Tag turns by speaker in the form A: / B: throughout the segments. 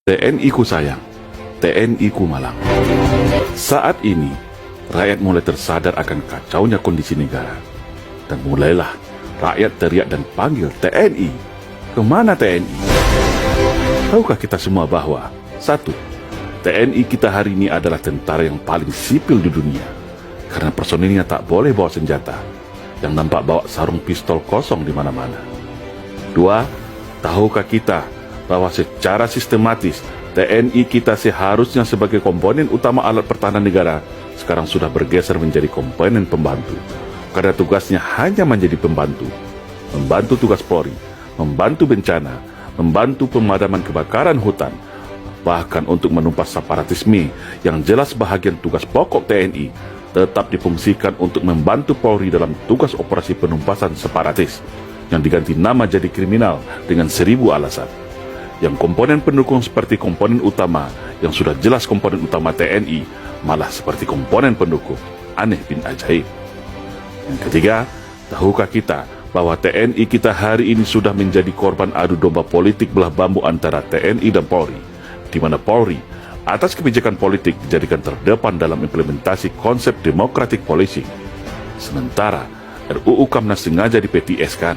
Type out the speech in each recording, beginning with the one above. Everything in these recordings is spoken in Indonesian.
A: TNI ku sayang, TNI ku malang. Saat ini, rakyat mulai tersadar akan kacaunya kondisi negara. Dan mulailah rakyat teriak dan panggil TNI. Kemana TNI? Tahukah kita semua bahwa satu, TNI kita hari ini adalah tentara yang paling sipil di dunia. Karena personilnya tak boleh bawa senjata, yang nampak bawa sarung pistol kosong di mana-mana. Dua, tahukah kita bahwa secara sistematis TNI kita seharusnya sebagai komponen utama alat pertahanan negara sekarang sudah bergeser menjadi komponen pembantu, karena tugasnya hanya menjadi pembantu, membantu tugas Polri, membantu bencana, membantu pemadaman kebakaran hutan, bahkan untuk menumpas separatisme yang jelas bahagian tugas pokok TNI tetap difungsikan untuk membantu Polri dalam tugas operasi penumpasan separatis yang diganti nama jadi kriminal dengan 1000 alasan. Yang komponen pendukung seperti komponen utama yang sudah jelas komponen utama TNI malah seperti komponen pendukung. Aneh bin ajaib. Yang ketiga, tahukah kita bahwa TNI kita hari ini sudah menjadi korban adu domba politik belah bambu antara TNI dan Polri, di mana Polri atas kebijakan politik dijadikan terdepan dalam implementasi konsep democratic policing. Sementara RUU Kamnas sengaja di-PTS-kan.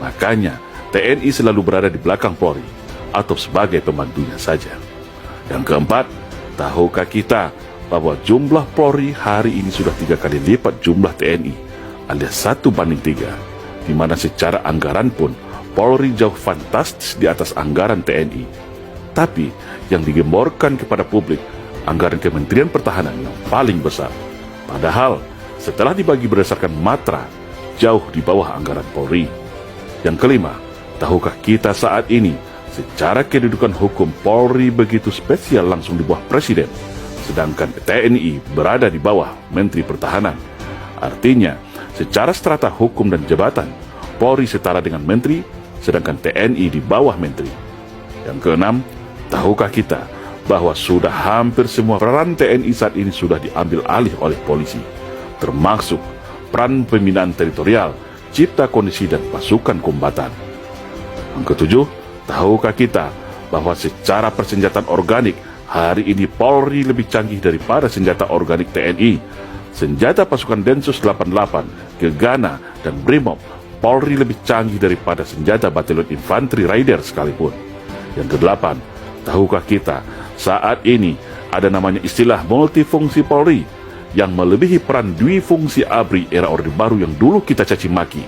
A: Makanya TNI selalu berada di belakang Polri atau sebagai pembantunya saja. Yang keempat, tahukah kita bahwa jumlah Polri hari ini sudah 3 kali lipat jumlah TNI, alias 1:3, di mana secara anggaran pun Polri jauh fantastis di atas anggaran TNI. Tapi yang digemborkan kepada publik anggaran Kementerian Pertahanan yang paling besar. Padahal setelah dibagi berdasarkan matra, jauh di bawah anggaran Polri. Yang kelima, tahukah kita saat ini secara kedudukan hukum Polri begitu spesial langsung di bawah Presiden, sedangkan TNI berada di bawah Menteri Pertahanan. Artinya, secara strata hukum dan jabatan, Polri setara dengan Menteri, sedangkan TNI di bawah Menteri. Yang keenam, tahukah kita bahwa sudah hampir semua peran TNI saat ini sudah diambil alih oleh polisi, termasuk peran pembinaan teritorial, cipta kondisi dan pasukan kombatan. Yang ketujuh, tahukah kita bahwa secara persenjataan organik, hari ini Polri lebih canggih daripada senjata organik TNI. Senjata pasukan Densus 88, Gegana, dan Brimob, Polri lebih canggih daripada senjata Batalion Infanteri Raider sekalipun. Yang kedelapan, tahukah kita saat ini ada namanya istilah multifungsi Polri yang melebihi peran dwifungsi ABRI era Orde Baru yang dulu kita caci maki.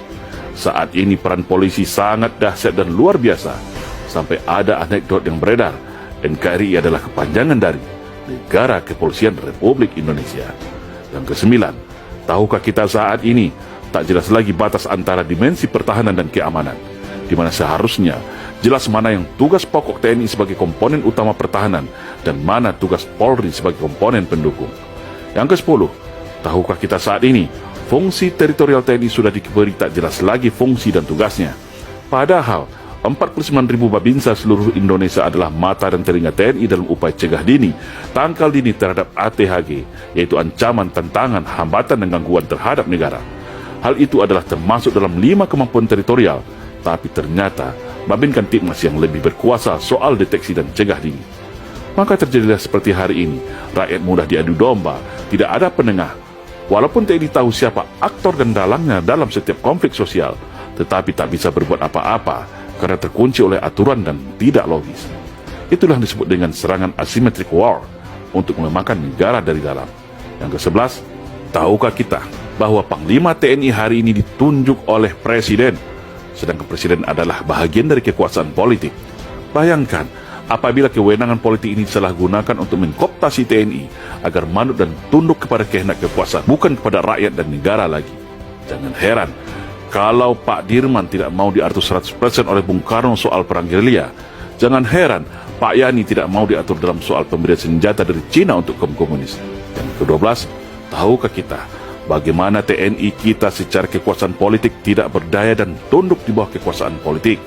A: Saat ini peran polisi sangat dahsyat dan luar biasa. Sampai ada anekdot yang beredar, NKRI adalah kepanjangan dari Negara Kepolisian Republik Indonesia. Yang kesembilan, tahukah kita saat ini tak jelas lagi batas antara dimensi pertahanan dan keamanan, di mana seharusnya jelas mana yang tugas pokok TNI sebagai komponen utama pertahanan dan mana tugas Polri sebagai komponen pendukung. Yang ke-10, tahukah kita saat ini fungsi teritorial TNI sudah diberi tak jelas lagi fungsi dan tugasnya. Padahal 49.000 babinsa seluruh Indonesia adalah mata dan telinga TNI dalam upaya cegah dini, tangkal dini terhadap ATHG, yaitu ancaman, tantangan, hambatan dan gangguan terhadap negara. Hal itu adalah termasuk dalam 5 kemampuan teritorial, tapi ternyata Babin Kamtibmas yang lebih berkuasa soal deteksi dan cegah dini. Maka terjadilah seperti hari ini, rakyat mudah diadu domba, tidak ada penengah. Walaupun TNI tahu siapa aktor dan dalangnya dalam setiap konflik sosial, tetapi tak bisa berbuat apa-apa karena terkunci oleh aturan dan tidak logis. Itulah yang disebut dengan serangan asymmetric war untuk melemahkan negara dari dalam. Yang ke-11, tahukah kita bahwa Panglima TNI hari ini ditunjuk oleh Presiden, sedangkan Presiden adalah bahagian dari kekuasaan politik. Bayangkan, apabila kewenangan politik ini disalahgunakan untuk mengkooptasi TNI agar manut dan tunduk kepada kehendak kekuasaan, bukan kepada rakyat dan negara lagi. Jangan heran kalau Pak Dirman tidak mau diatur 100% oleh Bung Karno soal perang gerilya. Jangan heran Pak Yani tidak mau diatur dalam soal pemberian senjata dari Cina untuk kaum komunis. Yang ke-12, tahukah kita bagaimana TNI kita secara kekuasaan politik tidak berdaya dan tunduk di bawah kekuasaan politik?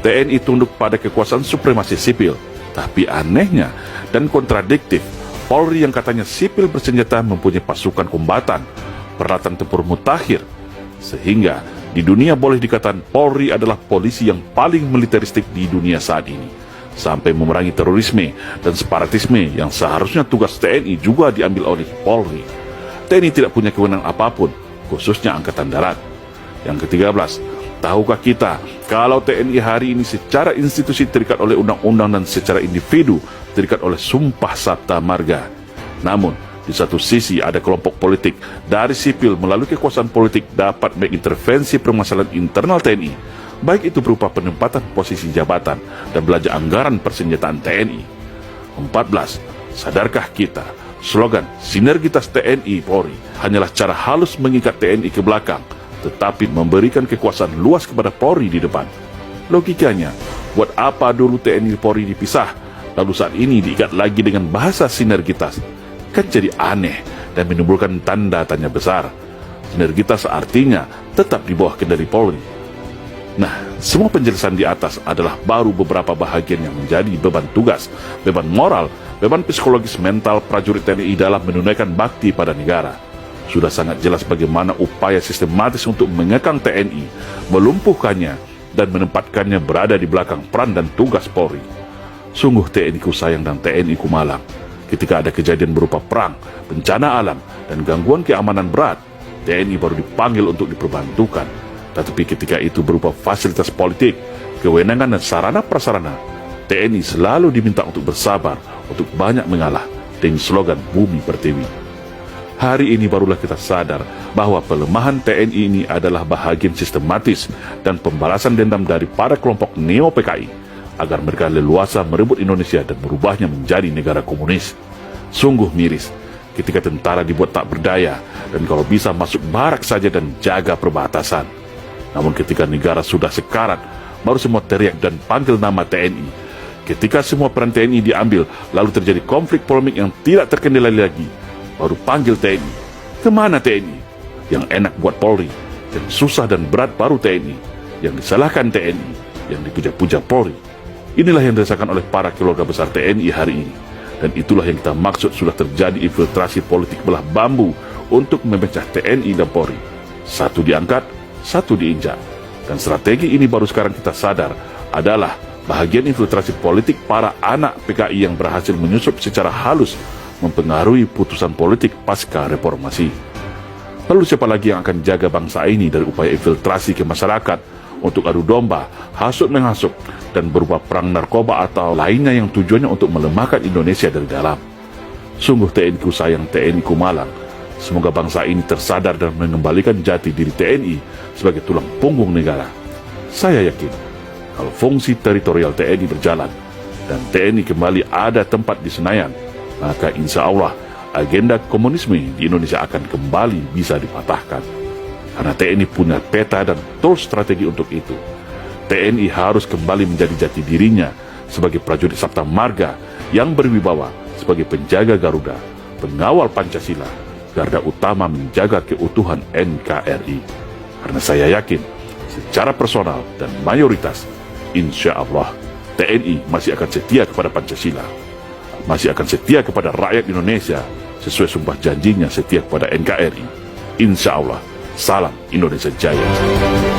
A: TNI tunduk pada kekuasaan supremasi sipil, tapi anehnya dan kontradiktif, Polri yang katanya sipil bersenjata mempunyai pasukan kombatan, peralatan tempur mutakhir, sehingga di dunia boleh dikatakan Polri adalah polisi yang paling militeristik di dunia saat ini. sampai memerangi terorisme dan separatisme yang seharusnya tugas TNI juga diambil oleh Polri. TNI tidak punya kewenangan apapun, khususnya Angkatan Darat. Yang ke-13, tahukah kita kalau TNI hari ini secara institusi terikat oleh undang-undang dan secara individu terikat oleh Sumpah Sabta Marga. Namun, di satu sisi ada kelompok politik dari sipil melalui kekuasaan politik dapat mengintervensi permasalahan internal TNI, baik itu berupa penempatan posisi jabatan dan belanja anggaran persenjataan TNI. 14. Sadarkah kita, slogan sinergitas TNI Polri hanyalah cara halus mengikat TNI ke belakang, tetapi memberikan kekuasaan luas kepada Polri di depan. Logikanya, buat apa dulu TNI Polri dipisah, lalu saat ini diikat lagi dengan bahasa sinergitas? Kan jadi aneh dan menimbulkan tanda tanya besar. Sinergitas artinya tetap di bawah kendali Polri. Nah, semua penjelasan di atas adalah baru beberapa bahagian yang menjadi beban tugas, beban moral, beban psikologis mental prajurit TNI dalam menunaikan bakti pada negara. Sudah sangat jelas bagaimana upaya sistematis untuk mengekang TNI, melumpuhkannya, dan menempatkannya berada di belakang peran dan tugas Polri. Sungguh TNI ku sayang dan TNI ku malang. Ketika ada kejadian berupa perang, bencana alam, dan gangguan keamanan berat, TNI baru dipanggil untuk diperbantukan. Tetapi ketika itu berupa fasilitas politik, kewenangan dan sarana prasarana, TNI selalu diminta untuk bersabar, untuk banyak mengalah, dengan slogan Bumi Pertiwi. Hari ini barulah kita sadar bahwa pelemahan TNI ini adalah bahagian sistematis dan pembalasan dendam dari para kelompok neo-PKI, agar mereka leluasa merebut Indonesia dan merubahnya menjadi negara komunis. Sungguh miris ketika tentara dibuat tak berdaya dan kalau bisa masuk barak saja dan jaga perbatasan. Namun ketika negara sudah sekarat, baru semua teriak dan panggil nama TNI. Ketika semua peran TNI diambil, lalu terjadi konflik polemik yang tidak terkendali lagi, baru panggil TNI. Kemana TNI? Yang enak buat Polri, yang susah dan berat baru TNI, yang disalahkan TNI, yang dipuja-puja Polri. Inilah yang dirasakan oleh para keluarga besar TNI hari ini. Dan itulah yang kita maksud sudah terjadi infiltrasi politik belah bambu untuk memecah TNI dan Polri. Satu diangkat, satu diinjak. Dan strategi ini baru sekarang kita sadar adalah bahagian infiltrasi politik para anak PKI yang berhasil menyusup secara halus mempengaruhi putusan politik pasca reformasi. Lalu siapa lagi yang akan jaga bangsa ini dari upaya infiltrasi ke masyarakat untuk adu domba, hasut menghasut, dan berupa perang narkoba atau lainnya yang tujuannya untuk melemahkan Indonesia dari dalam? Sungguh TNI ku sayang, TNI ku malang. Semoga bangsa ini tersadar dan mengembalikan jati diri TNI sebagai tulang punggung negara. Saya yakin, kalau fungsi teritorial TNI berjalan dan TNI kembali ada tempat di Senayan, maka insya Allah agenda komunisme di Indonesia akan kembali bisa dipatahkan. Karena TNI punya peta dan tools strategi untuk itu. TNI harus kembali menjadi jati dirinya sebagai prajurit Sabta Marga yang berwibawa sebagai penjaga Garuda, pengawal Pancasila, garda utama menjaga keutuhan NKRI. Karena saya yakin, secara personal dan mayoritas, insya Allah, TNI masih akan setia kepada Pancasila, masih akan setia kepada rakyat Indonesia, sesuai sumpah janjinya setia kepada NKRI. Insya Allah. Salam Indonesia Jaya.